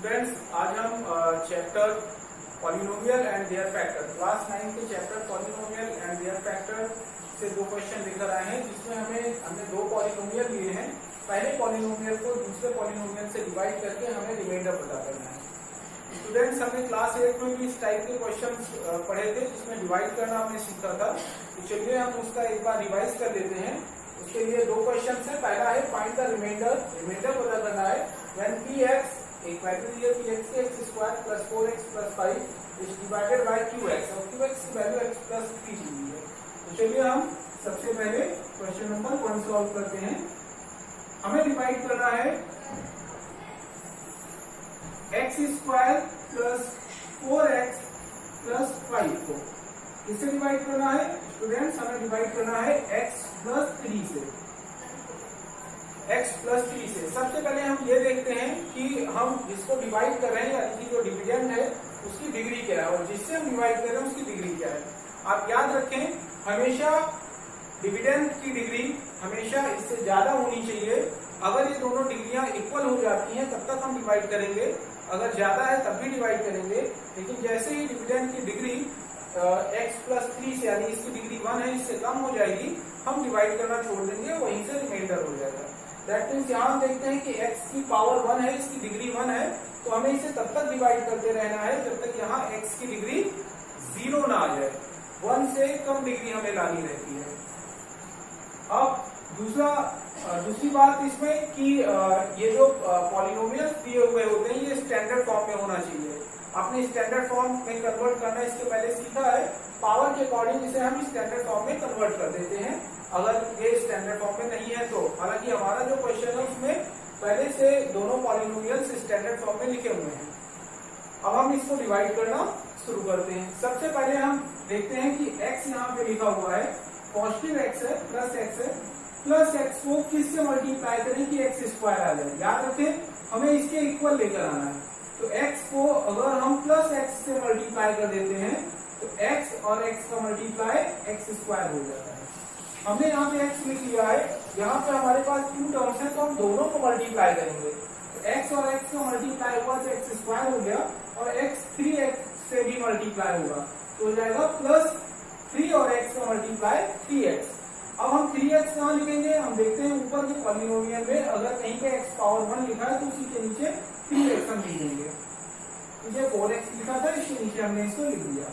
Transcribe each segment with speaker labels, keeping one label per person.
Speaker 1: Students, आज हम chapter polynomial and their factor class 9 के chapter polynomial and their factor से दो क्वेश्चन लेकर आए हैं, जिसमें हमने दो पॉलिनोमियल लिए हैं। पहले पॉलिनोमियल को दूसरे पॉलिनोमियल से डिवाइड करके हमें रिमाइंडर पता करना है। स्टूडेंट्स, हमने क्लास 8 में भी इस टाइप के क्वेश्चन पढ़े थे, जिसमें डिवाइड करना हमने सीखा था। तो चलिए हम उसका एक बार रिवाइज कर लेते हैं। उसके लिए दो क्वेश्चन है। पहला है फाइंड द रिमाइंडर, रिमाइंडर पता करना है व्हेन px एक वैल्यू दी है px के x square plus 4x plus 5 is divided by qx और qx की वैल्यू x प्लस 3 दी हुई है। तो चलिए हम सबसे पहले क्वेश्चन नंबर 1 सॉल्व करते हैं। हमें डिवाइड करना है x square plus 4x plus 5 को। किससे डिवाइड करना है स्टूडेंट्स? हमें डिवाइड करना है x प्लस 3 से। x प्लस 3 से सबसे पहले हम ये देखते हैं कि हम जिसको डिवाइड कर रहे हैं, यानी कि जो डिविडेंड है उसकी डिग्री क्या है और जिससे हम डिवाइड कर रहे हैं उसकी डिग्री क्या है। आप याद रखें, हमेशा डिविडेंड की डिग्री हमेशा इससे ज्यादा होनी चाहिए। अगर ये दोनों डिग्रियां इक्वल हो जाती हैं तब तक हम डिवाइड करेंगे, अगर ज्यादा है तब भी डिवाइड करेंगे। लेकिन जैसे ही डिविडेंड की डिग्री x प्लस 3 से, यानी इसकी डिग्री 1 है, इससे कम हो जाएगी, हम डिवाइड करना छोड़ देंगे, वहीं से रिमाइंडर हो जाएगा। दैट मीन्स यहाँ हम देखते हैं कि x की पावर 1 है, इसकी डिग्री 1 है, तो हमें इसे तब तक डिवाइड करते रहना है जब तक यहाँ x की डिग्री 0 ना आ जाए। 1 से कम डिग्री हमें लानी रहती है। अब दूसरी बात इसमें कि ये जो पॉलिनोमियल्स दिए हुए होते हैं ये स्टैंडर्ड फॉर्म में होना चाहिए। आपने स्टैंडर्ड फॉर्म में कन्वर्ट करना इसके पहले सीखा है। पावर के अकॉर्डिंग इसे हम स्टैंडर्ड फॉर्म में कन्वर्ट कर देते हैं अगर ये स्टैंडर्ड फॉर्म में नहीं है तो। हालांकि हमारा जो क्वेश्चन है उसमें पहले से दोनों पॉलिनोमियल्स स्टैंडर्ड फॉर्म में लिखे हुए हैं। अब हम इसको डिवाइड करना शुरू करते हैं। सबसे पहले हम देखते हैं कि x यहाँ पे लिखा हुआ है, पॉजिटिव x है, प्लस x है। प्लस x को किससे मल्टीप्लाई करें कि x स्क्वायर आ जाए? याद रखें, हमें इसके इक्वल लेकर आना है। तो x को अगर हम प्लस x से मल्टीप्लाई कर देते हैं तो x और x का मल्टीप्लाई x स्क्वायर हो जाता है। हमने यहाँ पे x लिख लिया है, यहाँ पे हमारे पास 2 टर्म्स है, तो हम दोनों को मल्टीप्लाई करेंगे। तो x और x का मल्टीप्लाई हुआ तो x स्क्वायर हो गया, और x 3x से भी मल्टीप्लाई होगा तो हो जाएगा प्लस 3 और x का मल्टीप्लाई 3x। अब हम 3x कहाँ लिखेंगे? हम देखते हैं ऊपर के पॉलिनोमियल में अगर कहीं पे x पावर 1 लिखा है तो उसी के नीचे 3x हम लिखेंगे। मुझे 4x लिखा था, इसके नीचे हमने इसको लिख दिया।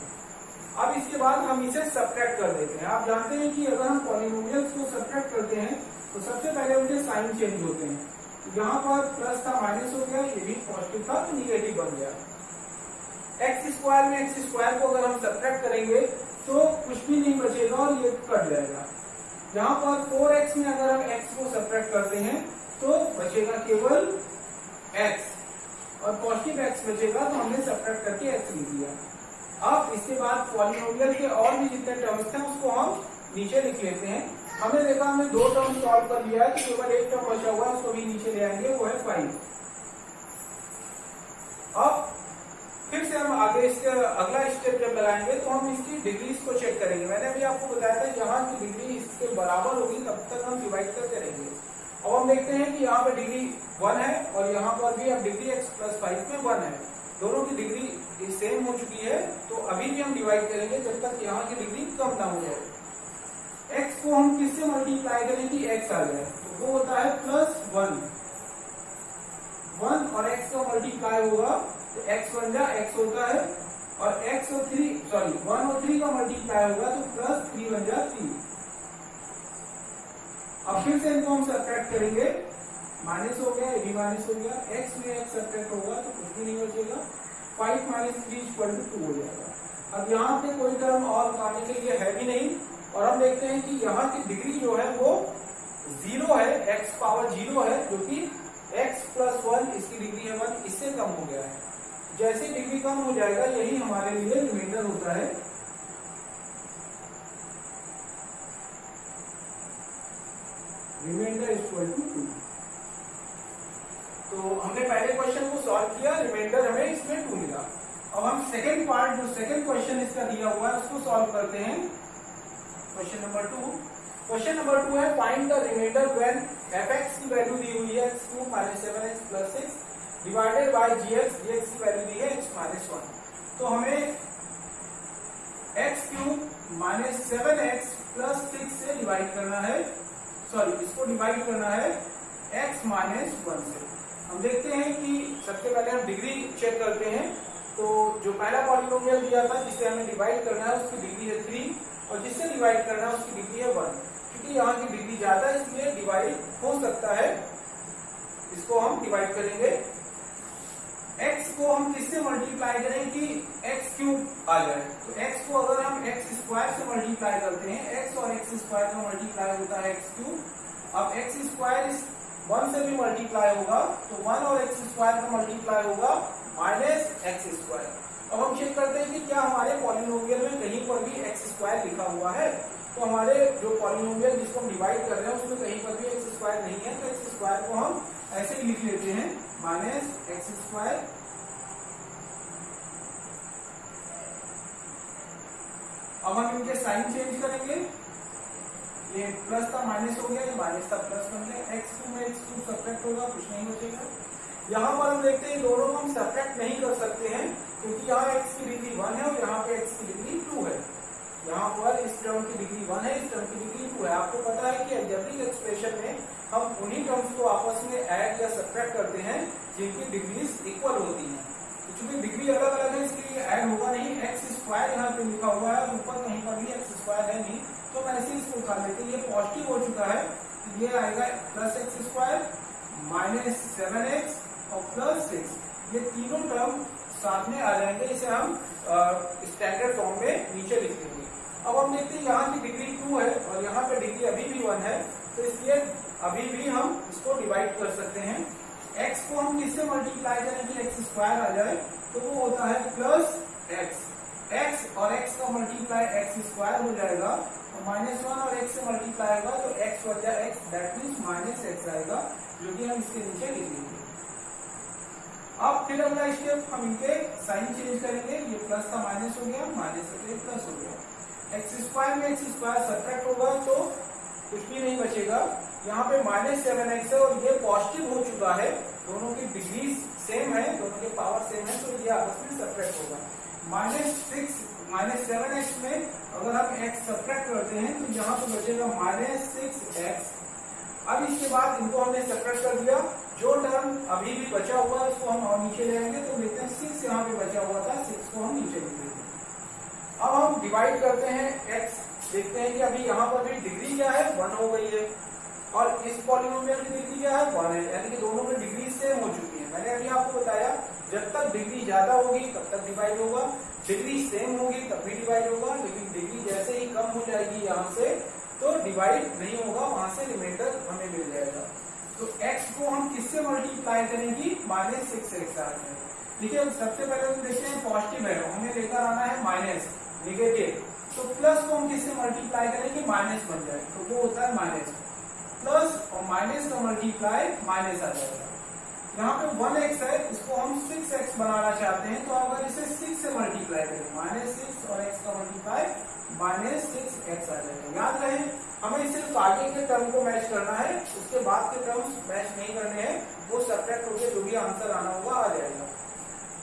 Speaker 1: अब इसके बाद हम इसे सब्ट्रैक्ट कर देते हैं। आप जानते हैं कि अगर हम पॉलिनोमियल्स को सब्ट्रैक्ट करते हैं तो सबसे पहले उनके साइन चेंज होते हैं। यहाँ पर प्लस था, माइनस हो गया, ये भी पॉजिटिव था तो निगेटिव बन गया। एक्स स्क्वायर में एक्स स्क्वायर को अगर हम सब्ट्रैक्ट करेंगे तो कुछ भी नहीं बचेगा और ये कट जाएगा। यहाँ पर 4x में अगर हम x को सब्ट्रैक्ट करते हैं तो बचेगा केवल x और पॉजिटिव x बचेगा, तो हमने सब्ट्रैक्ट करके x लिख दिया। अब इसके बाद पॉलिनोमियल के और भी जितने टर्म्स थे उसको हम नीचे लिख लेते हैं। हमने देखा हमने 2 टर्म सॉल्व कर लिया है, तो केवल एक टर्म बचा हुआ है, उसको भी नीचे ले आएंगे, वो है 5। अब फिर से हम आगे इसके अगला स्टेप जब लगाएंगे तो हम इसकी डिग्रीज को चेक करेंगे। मैंने अभी आपको बताया था जहां की डिग्री इसके बराबर होगी तब तक हम डिवाइड करते रहेंगे। अब हम देखते हैं कि यहाँ पे डिग्री 1 है और यहाँ पर भी अब डिग्री x प्लस 5 में 1 है, दोनों की डिग्री सेम हो चुकी है, तो अभी भी हम डिवाइड करेंगे जब तक यहाँ की डिग्री कम ना हो जाए। x को हम किससे मल्टीप्लाई करें कि x आ जाए? तो वो होता है प्लस 1 और x का मल्टीप्लाई होगा तो x बन जा x होता है, और x और 1 और 3 का मल्टीप्लाई होगा तो प्लस 3 बन जा 3। अब फिर से इनको हम सब्ट्रैक्ट करेंगे, माइनस हो गया, ये भी माइनस हो गया, x में x सब्ट्रैक्ट होगा तो कुछ भी नहीं बचेगा। 5 माइनस 3 इक्वल टू 2 हो जाएगा। अब यहाँ पे कोई टर्म और आने के लिए है भी नहीं, और हम देखते हैं कि यहाँ की डिग्री जो है वो 0 है, x पावर 0 है, जो कि x प्लस 1 इसकी डिग्री है 1, इससे कम हो गया है। जैसे डिग्री कम हो जाएगा यही हमारे लिए रिमाइंडर होता है। Reminder equal to 2। तो हमने पहले क्वेश्चन को सॉल्व किया, रिमाइंडर हमें इसमें 2 मिला। अब हम सेकंड पार्ट, जो सेकंड क्वेश्चन इसका दिया हुआ है, उसको सॉल्व करते हैं। क्वेश्चन नंबर 2 क्वेश्चन नंबर 2 है find the reminder when fx की वैल्यू दी हुई है x3 -7x + 6 divided by gx, gx की वैल्यू दी है x माइनस 1। तो हमें x cube minus 7x plus 6 से डिवाइड करना है, सॉरी इसको डिवाइड करना है x माइनस 1 से। हम देखते हैं कि सबसे पहले हम डिग्री चेक करते हैं। तो जो पहला पॉलिनोमियल दिया था जिसे हमें डिवाइड करना है उसकी डिग्री है 3 और जिससे डिवाइड करना है उसकी डिग्री है 1। क्योंकि यहाँ की डिग्री ज्यादा है इसलिए डिवाइड हो सकता है, इसको हम डिवाइड करेंगे। x को हम किससे मल्टीप्लाई करें कि x क्यूब आ जाए। तो x को अगर हम x स्क्वायर से मल्टीप्लाई करते हैं, x और x स्क्वायर का मल्टीप्लाई होता है x क्यूब। अब x स्क्वायर इस 1 से भी मल्टीप्लाई होगा तो 1 और x स्क्वायर का मल्टीप्लाई होगा माइनस x स्क्वायर। अब हम चेक करते हैं कि क्या हमारे पॉलिनोमियल में कहीं पर भी x स्क्वायर लिखा हुआ है। तो हमारे जो पॉलिनोमियल जिसको हम डिवाइड कर रहे हैं उसमें कहीं पर भी x स्क्वायर नहीं है, तो x स्क्वायर को हम ऐसे ही लिख लेते हैं माइनस x स्क्वायर। अब हम इनके साइन चेंज करेंगे, ये प्लस था माइनस हो गया, ये माइनस था प्लस बन गया। x क्यूब में x क्यूब सब्ट्रैक्ट होगा, कुछ नहीं बचेगा। यहाँ पर हम देखते हैं दोनों को हम सब्ट्रैक्ट नहीं कर सकते हैं क्योंकि यहाँ x की डिग्री 1 है और यहाँ पे x की डिग्री 2 है। यहाँ पर इस टर्म की डिग्री 1 है, इस टर्म की डिग्री 2 है। आपको पता है कि अलजेब्रिक एक्सप्रेशन में हम उन्हीं टर्म्स को आपस में ऐड या सब्ट्रैक्ट करते हैं जिनकी डिग्रीज इक्वल होती हैं। तो चूंकि डिग्री अलग अलग है इसलिए ऐड होगा नहीं। एक्स स्क्वायर यहाँ पे लिखा हुआ है, ऊपर कहीं पर भी एक्स स्क्वायर है नहीं, तो हम ऐसे इसको उठा लेते हैं। ये पॉजिटिव हो चुका है, ये आएगा plus x square minus 7x और प्लस 6। ये तीनों टर्म साथ में आ जाएंगे, इसे हम स्टैंडर्ड फॉर्म में नीचे लिख देंगे। अब हम देखते हैं यहाँ की डिग्री 2 है और यहाँ पे डिग्री अभी भी 1 है, तो इसलिए अभी भी हम इसको डिवाइड कर सकते हैं। x को हम किससे मल्टीप्लाई करें कि x स्क्वायर आ जाए, तो वो होता है प्लस x और x का मल्टीप्लाई x स्क्वायर हो जाएगा और माइनस 1 और x से मल्टीप्लाई होगा तो x बचा x, that means minus x आएगा, जो कि हम इसके नीचे लिख लेंगे। अब फिर अगला स्टेप हम इनके साइन चेंज करेंगे, ये प्लस का माइनस हो गया, माइनस से प्लस हो गया। एक्स स्क्वायर में एक्स स्क्वायर सब्ट्रैक्ट होगा तो कुछ भी नहीं बचेगा। यहाँ पे माइनस 7x है और ये पॉजिटिव हो चुका है, दोनों की डिग्री सेम है, दोनों के पावर सेम है, तो ये आपस में सब्ट्रैक्ट होगा। माइनस 7x में अगर हम x सब्ट्रैक्ट करते हैं तो यहाँ पे बचेगा माइनस 6x। अब इसके बाद इनको हमने सब्ट्रैक्ट कर दिया, जो टर्म अभी भी बचा हुआ है उसको हम और नीचे ले आएंगे, तो देखते हैं 6 यहाँ पे बचा हुआ था, 6 को हम नीचे ले लेंगे। अब हम डिवाइड करते हैं x, देखते हैं कि अभी यहाँ पर भी डिग्री क्या है 1 हो गई है और इस पॉलिनोमियल की डिग्री क्या है 1 है, यानी कि दोनों में डिग्री सेम हो चुकी है। मैंने अभी आपको बताया जब तक डिग्री ज्यादा होगी तब तक डिवाइड होगा, डिग्री सेम होगी तब भी डिवाइड होगा, लेकिन डिग्री जैसे ही कम हो जाएगी यहाँ से तो डिवाइड नहीं होगा, वहां से रिमाइंडर हमें मिल जाएगा। तो x को हम किससे मल्टीप्लाई करेंगे माइनस 6x आ जाए। ठीक है, सबसे पहले हम देखते हैं पॉजिटिव है, हमें लेकर आना है माइनस, नेगेटिव, तो प्लस को हम किससे मल्टीप्लाई करेंगे माइनस बन जाए, तो वो होता है माइनस, प्लस और माइनस का मल्टीप्लाई माइनस आ जाएगा। यहाँ पे 1x है, इसको हम 6x बनाना चाहते हैं, तो अगर इसे 6 से मल्टीप्लाई करें माइनस 6 और x का मल्टीप्लाई माइनस 6x आ जाएगा। याद रहे हमें सिर्फ आगे के टर्म को मैच करना है, उसके बाद के टर्म्स मैच नहीं करने हैं, वो सब्ट्रैक्ट होकर जो भी आंसर आना होगा आ जाएगा।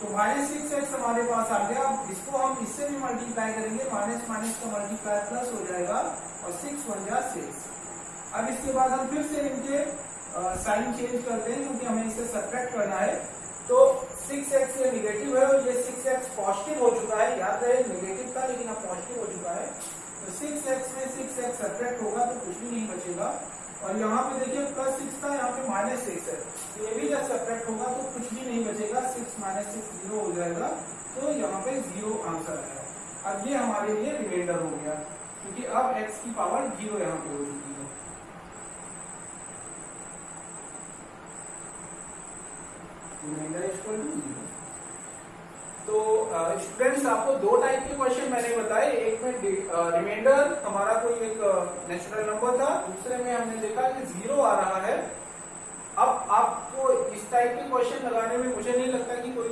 Speaker 1: तो माइनस 6x हमारे पास आ गया। अब इसको हम इससे भी मल्टीप्लाई करेंगे, माइनस माइनस का मल्टीप्लाई प्लस हो जाएगा और 6 1 जा 6। अब इसके बाद हम फिर से इनके साइन चेंज करते हैं क्योंकि हमें इसे सब्ट्रैक्ट करना है। तो 6x ये निगेटिव है और ये 6x पॉजिटिव हो चुका है, याद रहे निगेटिव था लेकिन अब पॉजिटिव हो चुका है, तो 6x में 6x सब्ट्रैक्ट होगा तो कुछ भी नहीं बचेगा। और यहाँ पे देखिए प्लस 6 था, यहाँ पे माइनस 6 है, तो ये भी जब सब्ट्रैक्ट होगा तो कुछ भी नहीं बचेगा, 6 माइनस 6 0 हो जाएगा, तो यहाँ पे 0 आंसर आएगा। अब ये हमारे लिए रिमाइंडर हो गया क्योंकि अब x की पावर 0 यहाँ पे हो चुकी है। Reminder equal to 0। तो स्टूडेंट्स आपको दो टाइप के क्वेश्चन मैंने बताए, एक में रिमाइंडर हमारा कोई एक नेचुरल नंबर था, दूसरे में हमने देखा कि 0 आ रहा है। अब आपको इस टाइप के क्वेश्चन लगाने में मुझे नहीं लगता कि कोई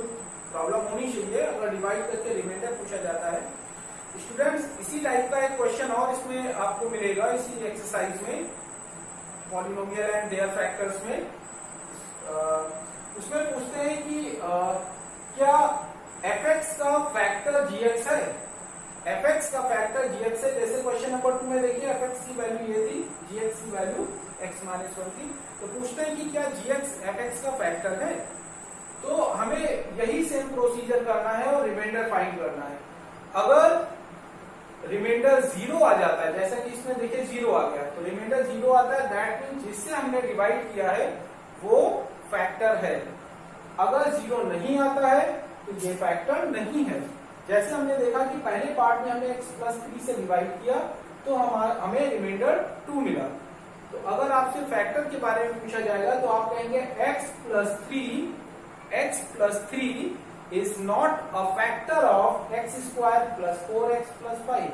Speaker 1: प्रॉब्लम होनी चाहिए अगर डिवाइड करके रिमाइंडर पूछा जाता है। स्टूडेंट्स इसी टाइप का एक क्वेश्चन और इसमें आपको मिलेगा इसी एक्सरसाइज में, पॉलिनोमियल एंड देयर फैक्टर्स में। उसमें पूछते हैं कि क्या fx का फैक्टर gx है, fx का फैक्टर gx है। जैसे क्वेश्चन नंबर 2 में देखिए fx की वैल्यू ये थी, gx की वैल्यू x-1 थी, तो पूछते हैं कि क्या gx fx का फैक्टर है। तो हमें यही सेम प्रोसीजर करना है और रिमाइंडर फाइंड करना है। अगर रिमाइंडर 0 आ जाता है, जैसा कि इसमें देखिए 0 आ गया, तो रिमाइंडर 0 आता है, दैट मीन जिससे हमने डिवाइड किया है वो फैक्टर है। अगर 0 नहीं आता है तो ये फैक्टर नहीं है। जैसे हमने देखा कि पहले पार्ट में हमने x+3 से डिवाइड किया तो हमें रिमाइंडर 2 मिला। तो अगर आपसे फैक्टर के बारे में पूछा जाएगा तो आप कहेंगे x+3 is not a factor of x² plus 4x plus 5।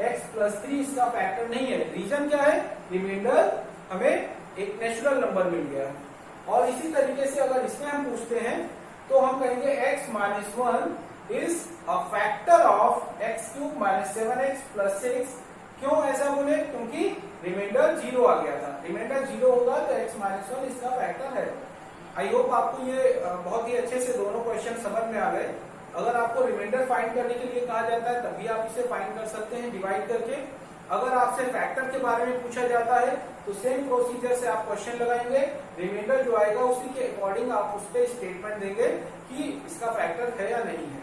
Speaker 1: x+3 इसका फैक्टर नहीं है। रीजन क्या है? रिमाइंडर हमें एक नेचुरल नंबर मिल गया। और इसी तरीके से अगर इसमें हम पूछते हैं तो हम कहेंगे x-1 is a factor of x³ minus 7x plus 6। क्यों ऐसा बोले? क्योंकि रिमाइंडर 0 आ गया था। रिमाइंडर 0 होगा तो x-1 इसका फैक्टर है। आई होप आपको ये बहुत ही अच्छे से दोनों क्वेश्चन समझ में आ गए। अगर आपको रिमाइंडर फाइंड करने के लिए कहा जाता है तभी आप इसे फाइंड कर सकते हैं डिवाइड करके। अगर आपसे फैक्टर के बारे में पूछा जाता है तो सेम प्रोसीजर से आप क्वेश्चन लगाएंगे, रिमाइंडर जो आएगा उसी के अकॉर्डिंग आप उस पर स्टेटमेंट देंगे कि इसका फैक्टर है या नहीं है।